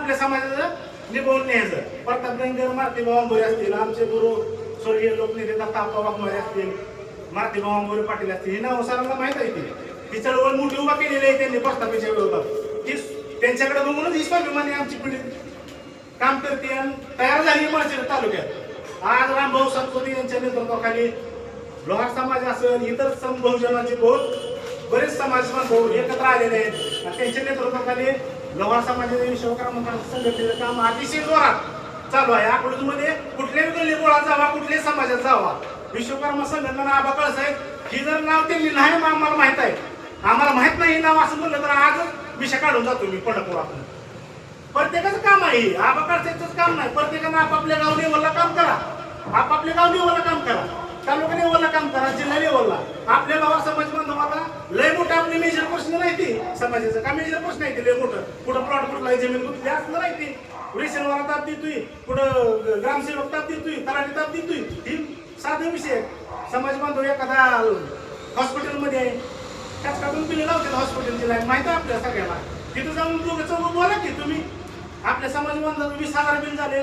आपल्या समाजाचं निभावून न्यायचं. प्रताप गंगर, मारुतीभाऊ आंबोरे असतील, आमचे गुरु स्वर्गीय लोकनेते दत्ता आप्पा वाघमारे असतील, मारुतीभाऊ आंबोरे पाटील असतील, ही नाव सरांना माहीत आहे ती चळवळ मोठी उभा केलेली आहे त्यांनी प्रस्थापितच्या विरोधात. ही त्यांच्याकडे बघूनच ही स्वाभिमानी आमची पिढी काम करते आणि तयार झाली माळशिरस तालुक्यात. आज रामभाऊ सातपुते यांच्या नेतृत्वाखाली लोहार समाज असेल, इतर बहुजनाचे बहुत बरेच समाज बांधव एकत्र आलेले आहेत आणि त्यांच्या नेतृत्वाखाली लोहार समाजाचे विश्वकर्मा संघटनेचं काम अतिशय जोरात चालू आहे. अकलूजमध्ये कुठल्याही गल्ली बोळात जावा, कुठल्याही समाजात जावा, विश्वकर्मा संघटना आबा कळसाहेब ही जर नाव त्यांनी नाही आम्हाला माहित आहे, आम्हाला माहित नाही नाव असं म्हणलं तर आजच विषय काढून जातो मी पंढरपुरातून. प्रत्येकाचं काम आहे, आबा कळसाहेबच काम नाही. प्रत्येकानं आपापल्या गाव लेवलला काम करा, आपापल्या गाव लेवलला काम करा, तालुका लेवलला काम करा, जिल्हा लेवलला. आपल्या लोहार समाज बांधवाला लय मोठं आपली मेजर प्रश्न नाही ती समाजाचं का मेजर प्रश्न आहे ते लय मोठं. कुठं प्लॉट कुठला जमीन कुठली असलं नाही ती रेशनवाला ताप देतोय, कुठं ग्रामसेवक ताप देतोय, तलाठी ताप देतोय, ही साधे विषय. समाज बांधव एखादा हॉस्पिटलमध्ये आहे, त्याच काढून बिल लावतात हॉस्पिटलची लाईन माहिती आहे आपल्या सगळ्याला. तिथं जाऊन दोघं चौघं बोला की तुम्ही आपल्या समाज बांधव 20,000 बिल झाले,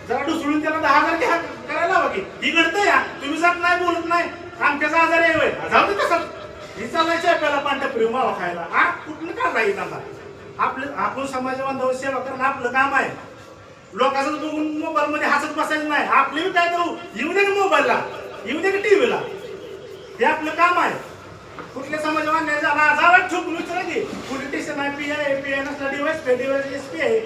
जरा ढुसळून त्याला 10,000 घ्या करायला हवं की. ही घडतं या, तुम्ही जात नाही बोलत नाही, आमच्याचा आजार आहे जाऊ दे तसं. ही चालायची आपल्याला पांढरपुरी मावा खायला. हा कुठलं का राहील आता आपलं. आपण समाज बांधव सेवा करणं आपलं काम आहे. लोकांचं बघून मोबाईल मध्ये हसत बसायचं नाही. आपले बी काय करू, येऊ दे का मोबाईलला, येऊ दे का टीव्हीला, हे आपलं काम आहे. कुठल्या समाज बांधण्याचा जावा ठोकून विचारा की पोलीस स्टेशन आहे, पी आहे, नसला डिवाइस एस पी आहे,